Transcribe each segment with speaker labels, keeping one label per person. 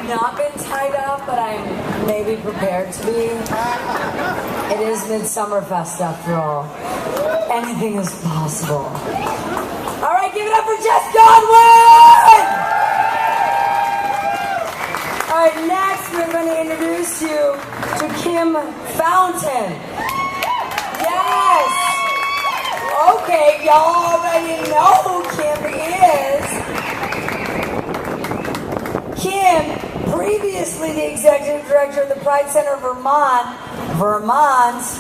Speaker 1: not been tied up, but I'm maybe prepared to be. It is Midsummerfest after all. Anything is possible. All right, give it up for Jess Godwin! All right, next we're going to introduce you to Kim Fountain. Yes! Okay, y'all already know who Kim is. Kim, previously the executive director of the Pride Center of Vermont's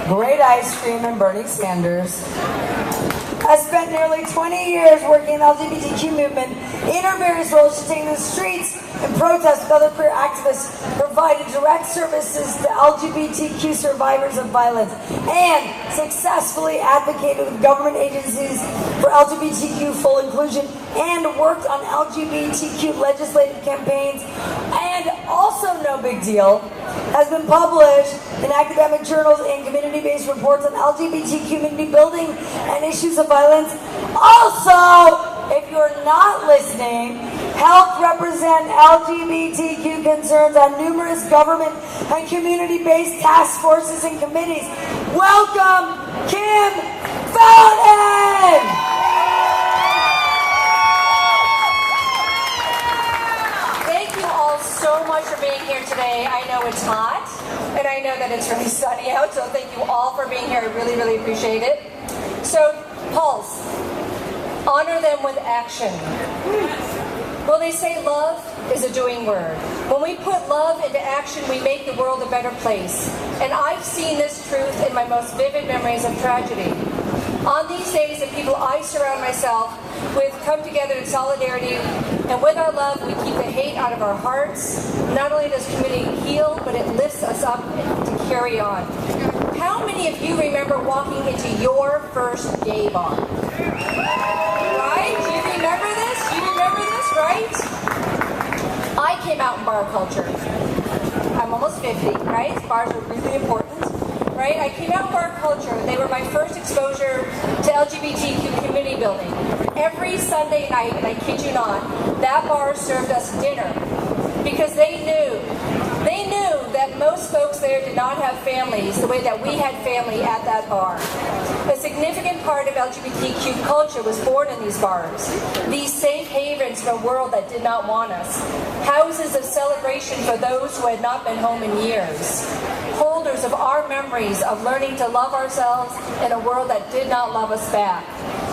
Speaker 1: great ice cream and Bernie Sanders, has spent nearly 20 years working in the LGBTQ movement. In her various roles, she's taken to the streets and protest with other queer activists, provided direct services to LGBTQ survivors of violence, and successfully advocated with government agencies for LGBTQ full inclusion, and worked on LGBTQ legislative campaigns, and also, no big deal, has been published in academic journals and community-based reports on LGBT community building and issues of violence. Also, if you're not listening, helped represent LGBTQ concerns on numerous government and community-based task forces and committees. Welcome, Kim Fountain!
Speaker 2: Thank you all so much for being here today. I know it's hot, and I know that it's really sunny out, so thank you all for being here. I really, really appreciate it. So, Pulse. Honor them with action. Well, they say love is a doing word. When we put love into action, we make the world a better place. And I've seen this truth in my most vivid memories of tragedy. On these days, the people I surround myself with come together in solidarity, and with our love, we keep the hate out of our hearts. Not only does community heal, but it lifts us up to carry on. How many of you remember walking into your first gay bar? Right? Do you remember this? Do you remember this, right? I came out in bar culture. I'm almost 50, right? Bars are really important, right? I came out in bar culture. They were my first exposure to LGBTQ community building. Every Sunday night, and I kid you not, that bar served us dinner because they knew that most folks there did not have families the way that we had family at that bar. A significant part of LGBTQ culture was born in these bars. These safe havens from a world that did not want us. Houses of celebration for those who had not been home in years. Holders of our memories of learning to love ourselves in a world that did not love us back.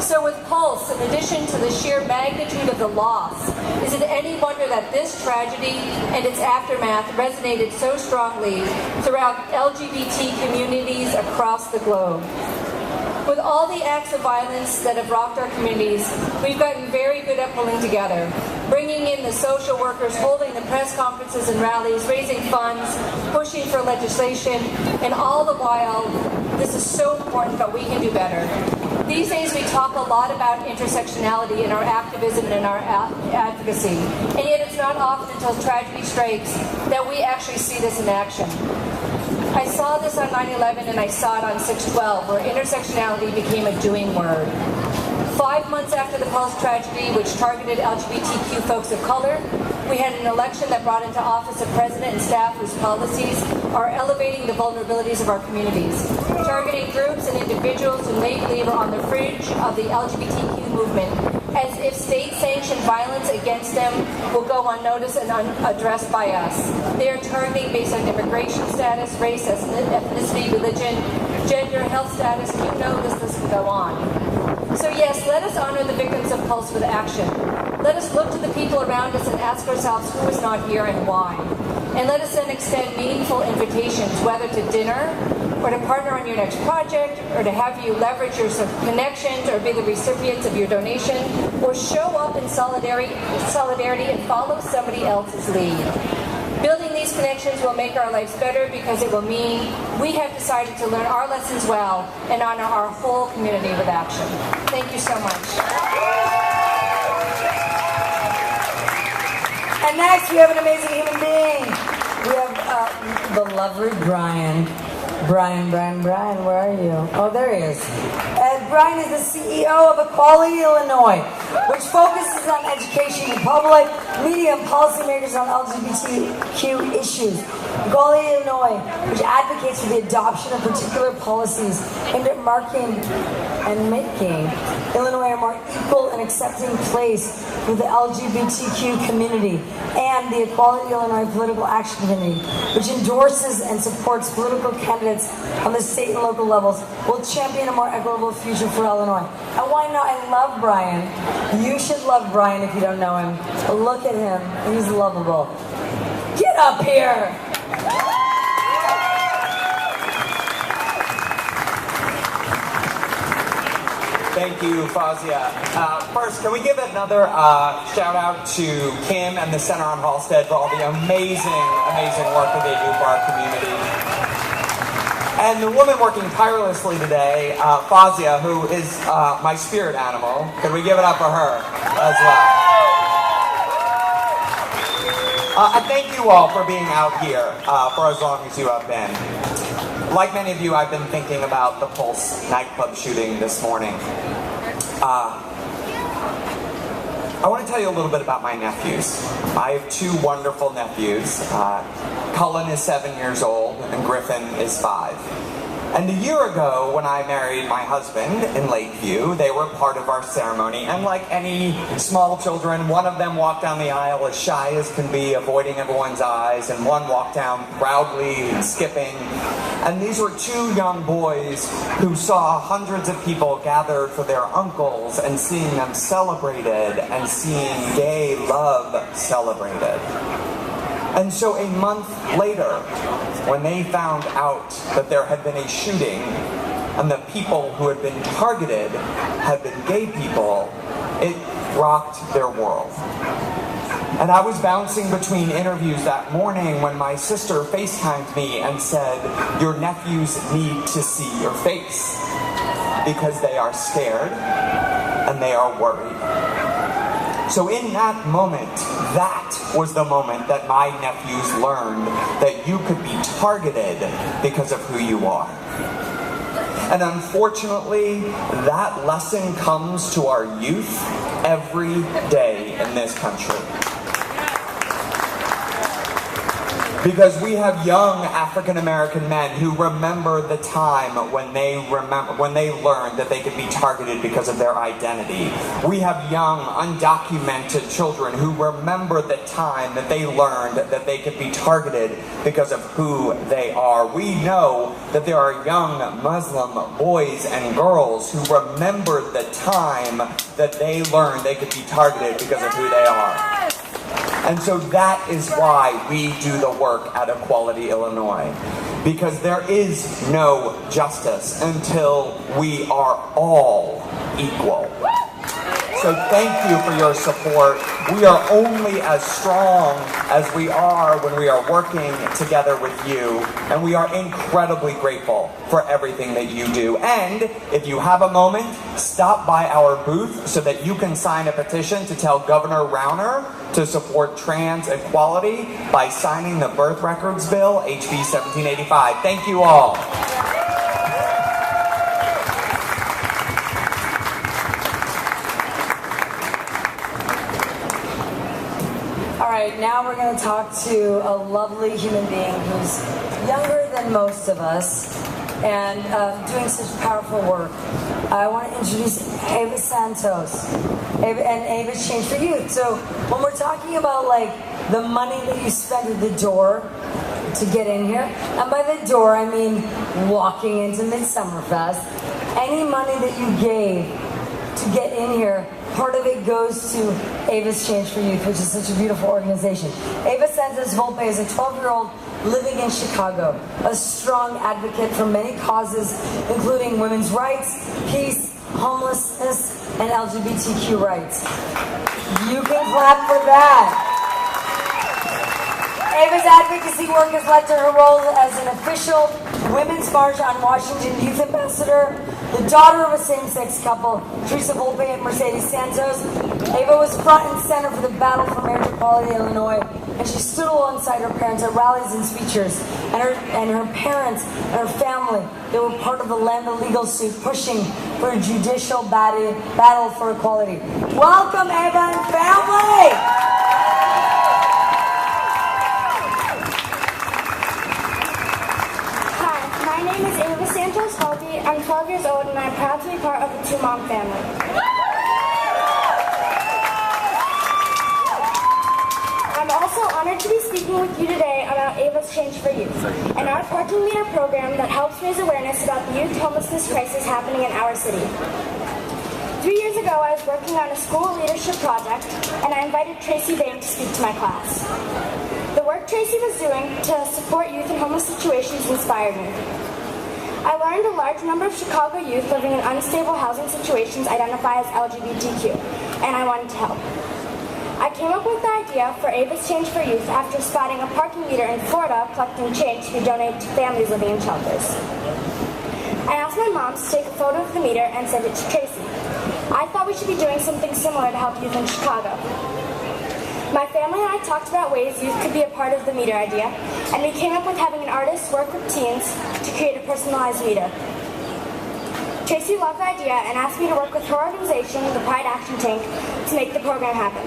Speaker 2: So with Pulse, in addition to the sheer magnitude of the loss, is it any wonder that this tragedy and its aftermath resonated so strongly throughout LGBT communities across the globe? With all the acts of violence that have rocked our communities, we've gotten very good at pulling together, bringing in the social workers, holding the press conferences and rallies, raising funds, pushing for legislation, and all the while, this is so important, but we can do better. These days we talk a lot about intersectionality in our activism and in our advocacy, and yet it's not often until tragedy strikes that we actually see this in action. I saw this on 9/11 and I saw it on 6/12, where intersectionality became a doing word. 5 months after the Pulse tragedy, which targeted LGBTQ folks of color, we had an election that brought into office a president and staff whose policies are elevating the vulnerabilities of our communities, targeting groups and individuals who may believe are on the fringe of the LGBTQ movement, as if state-sanctioned violence against them will go unnoticed and unaddressed by us. They are targeting based on immigration status, race, ethnicity, religion, gender, health status. You know this list can go on. So yes, let us honor the victims of Pulse with action. Let us look to the people around us and ask ourselves who is not here and why. And let us then extend meaningful invitations, whether to dinner, or to partner on your next project, or to have you leverage your connections, or be the recipients of your donation, or show up in solidarity and follow somebody else's lead. Building these connections will make our lives better because it will mean we have decided to learn our lessons well and honor our whole community with action. Thank you so much.
Speaker 1: And next we have an amazing human being. We have the lovely Brian. Brian, where are you? Oh, there he is. Brian is the CEO of Equality Illinois, which focuses on education in public, media and policymakers on LGBTQ issues. Equality Illinois, which advocates for the adoption of particular policies aimed at marking and making Illinois a more equal and accepting place for the LGBTQ community, and the Equality Illinois Political Action Committee, which endorses and supports political candidates on the state and local levels, will champion a more equitable future for Illinois. And why not? I love Brian. You should love Brian if you don't know him. Look at him. He's lovable. Get up here!
Speaker 3: Thank you, Fazia. First, can we give another shout out to Kim and the Center on Halstead for all the amazing, amazing work that they do for our community. And the woman working tirelessly today, Fazia, who is my spirit animal. Can we give it up for her as well? And thank you all for being out here for as long as you have been. Like many of you, I've been thinking about the Pulse nightclub shooting this morning. I want to tell you a little bit about my nephews. I have two wonderful nephews. Cullen is 7 years old and Griffin is 5. And a year ago, when I married my husband in Lakeview, they were part of our ceremony. And like any small children, one of them walked down the aisle as shy as can be, avoiding everyone's eyes, and one walked down proudly and skipping. And these were two young boys who saw hundreds of people gathered for their uncles and seeing them celebrated and seeing gay love celebrated. And so a month later, when they found out that there had been a shooting and the people who had been targeted had been gay people, it rocked their world. And I was bouncing between interviews that morning when my sister FaceTimed me and said, "Your nephews need to see your face because they are scared and they are worried." So in that moment, that was the moment that my nephews learned that you could be targeted because of who you are. And unfortunately, that lesson comes to our youth every day in this country. Because we have young African-American men who remember the time when they learned that they could be targeted because of their identity. We have young, undocumented children who remember the time that they learned that they could be targeted because of who they are. We know that there are young Muslim boys and girls who remember the time that they learned they could be targeted because of who they are. And so that is why we do the work at Equality Illinois. Because there is no justice until we are all equal. So thank you for your support. We are only as strong as we are when we are working together with you. And we are incredibly grateful for everything that you do. And if you have a moment, stop by our booth so that you can sign a petition to tell Governor Rauner to support trans equality by signing the Birth Records Bill, HB 1785. Thank you all.
Speaker 1: Now we're going to talk to a lovely human being who's younger than most of us and doing such powerful work. I want to introduce Ava Santos and Ava's Change for Youth. So when we're talking about like the money that you spend at the door to get in here, and by the door I mean walking into Midsummer Fest, any money that you gave to get in here, part of it goes to Ava's Change for Youth, which is such a beautiful organization. Ava Santos Volpe is a 12-year-old living in Chicago, a strong advocate for many causes, including women's rights, peace, homelessness, and LGBTQ rights. You can clap for that. Ava's advocacy work has led to her role as an official Women's March on Washington Youth Ambassador, the daughter of a same-sex couple, Tracy Volpe and Mercedes Santos. Ava was front and center for the battle for marriage equality in Illinois, and she stood alongside her parents at rallies and speeches, and her parents and her family. They were part of the Lambda legal suit pushing for a judicial battle for equality. Welcome, Ava and family!
Speaker 4: speaking with you today about Ava's Change for Youth, and our parking meter program that helps raise awareness about the youth homelessness crisis happening in our city. 3 years ago, I was working on a school leadership project, and I invited Tracy Baim to speak to my class. The work Tracy was doing to support youth in homeless situations inspired me. I learned a large number of Chicago youth living in unstable housing situations identify as LGBTQ, and I wanted to help. I came up with the idea for Ava's Change for Youth after spotting a parking meter in Florida collecting change to be donated to families living in shelters. I asked my mom to take a photo of the meter and send it to Tracy. I thought we should be doing something similar to help youth in Chicago. My family and I talked about ways youth could be a part of the meter idea, and we came up with having an artist work with teens to create a personalized meter. Tracy loved the idea and asked me to work with her organization, the Pride Action Tank, to make the program happen.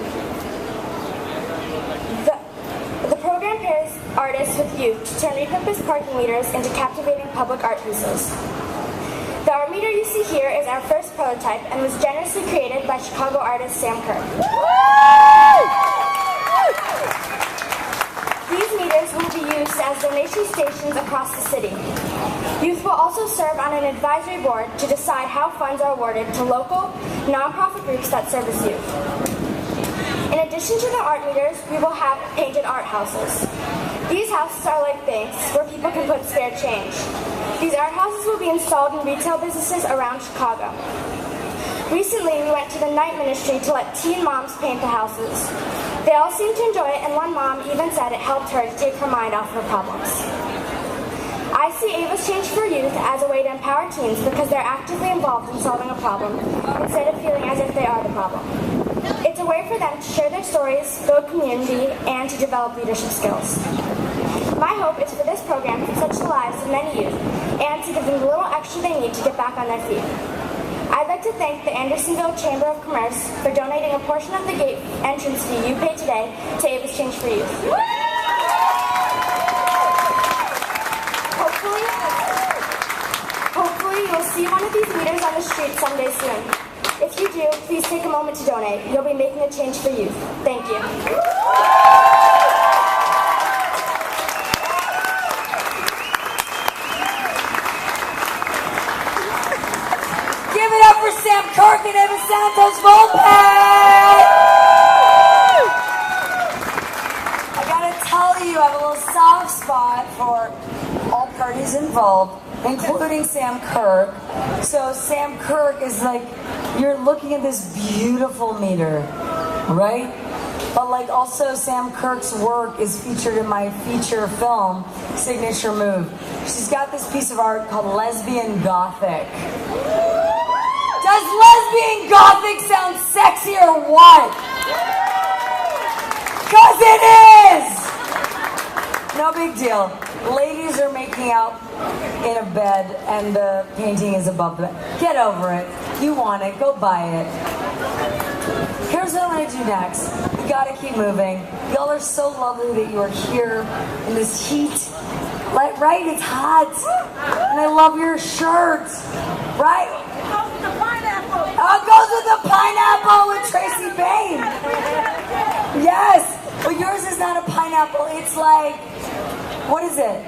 Speaker 4: The program pairs artists with youth to turn repurposed parking meters into captivating public art pieces. The art meter you see here is our first prototype and was generously created by Chicago artist Sam Kirk. These meters will be used as donation stations across the city. Youth will also serve on an advisory board to decide how funds are awarded to local, nonprofit groups that service youth. In addition to the art meters, we will have painted art houses. These houses are like banks where people can put spare change. These art houses will be installed in retail businesses around Chicago. Recently, we went to the night ministry to let teen moms paint the houses. They all seemed to enjoy it, and one mom even said it helped her to take her mind off her problems. I see Ava's Change for Youth as a way to empower teens because they're actively involved in solving a problem instead of feeling as if they are the problem. It's a way for them to share their stories, build community, and to develop leadership skills. My hope is for this program to touch the lives of many youth and to give them the little extra they need to get back on their feet. I'd like to thank the Andersonville Chamber of Commerce for donating a portion of the gate entrance fee you pay today to Ava's Change for Youth. Hopefully you'll see one of these meters on the street someday soon. If you do, please take a moment to donate. You'll be making a change for youth. Thank you.
Speaker 1: Give it up for Sam Kirk and Eva Santos Volpe! I gotta tell you, I have a little soft spot for all parties involved, including Sam Kirk. So Sam Kirk is like, you're looking at this beautiful meter, right? But like also Sam Kirk's work is featured in my feature film, Signature Move. She's got this piece of art called Lesbian Gothic. Does lesbian gothic sound sexy or what? 'Cause it is! No big deal. Ladies are making out in a bed and the painting is above the bed. Get over it. You want it, go buy it. Here's what I'm gonna do next. We gotta keep moving. Y'all are so lovely that you are here in this heat. Like, right, it's hot. And I love your shirt. Right? Oh, it goes with the pineapple with Tracy Baim. Yes, but yours is not a pineapple. It's like, what is it?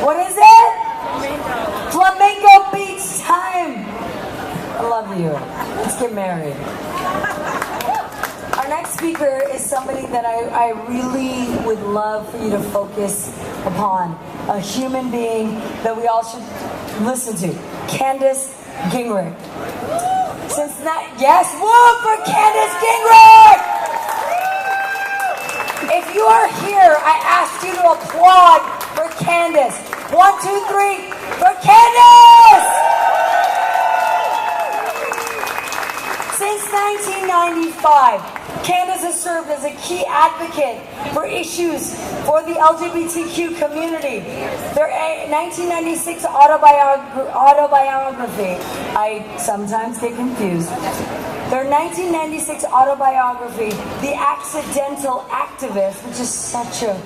Speaker 1: What is it? Flamenco beach time. I love you. Let's get married. Our next speaker is somebody that I really would love for you to focus upon. A human being that we all should listen to. Candace Gingrich. Since that, yes, woo for Candace Gingrich! If you are here, I ask you to applaud for Candace. 1, 2, 3, for Candace! Since 1995, Candace has served as a key advocate for issues for the LGBTQ community. Their 1996 autobiography, I sometimes get confused. Their 1996 autobiography, The Accidental Activist, which is such a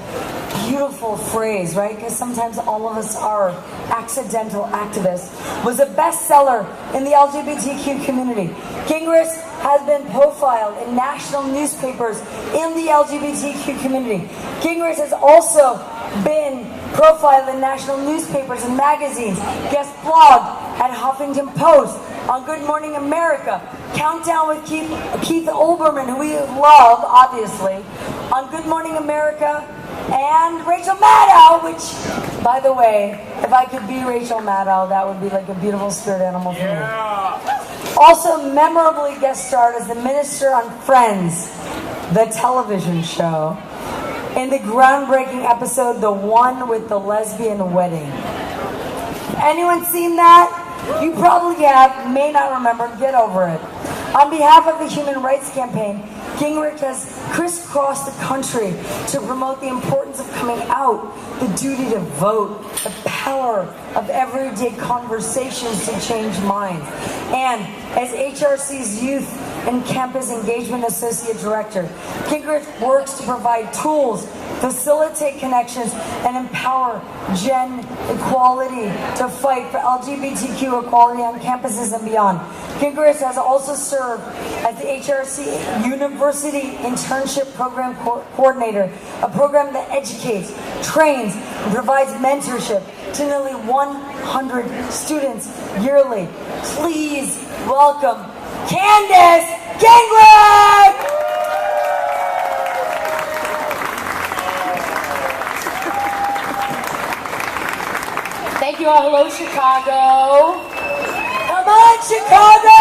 Speaker 1: beautiful phrase, right? Because sometimes all of us are accidental activists, was a bestseller in the LGBTQ community. Gingrich has been profiled in national newspapers in the LGBTQ community. Gingrich has also been profiled in national newspapers and magazines, guest blog at Huffington Post, on Good Morning America, Countdown with Keith Olbermann, who we love, obviously, on Good Morning America, and Rachel Maddow, which, by the way, if I could be Rachel Maddow, that would be like a beautiful spirit animal for me. Also memorably guest starred as the minister on Friends, the television show, in the groundbreaking episode, The One with the Lesbian Wedding. Anyone seen that? You probably have, may not remember, get over it. On behalf of the Human Rights Campaign, Gingrich has crisscrossed the country to promote the importance of coming out, the duty to vote, the power of everyday conversations to change minds. And as HRC's Youth and Campus Engagement Associate Director, Gingrich works to provide tools, facilitate connections, and empower Gen equality to fight for LGBTQ equality on campuses and beyond. Gingrich has also served as the HRC University Internship Program Coordinator, a program that educates, trains, and provides mentorship to nearly 100 students yearly. Please welcome Candace Gingrich!
Speaker 5: Thank you all. Hello, Chicago.
Speaker 1: Come on, Chicago!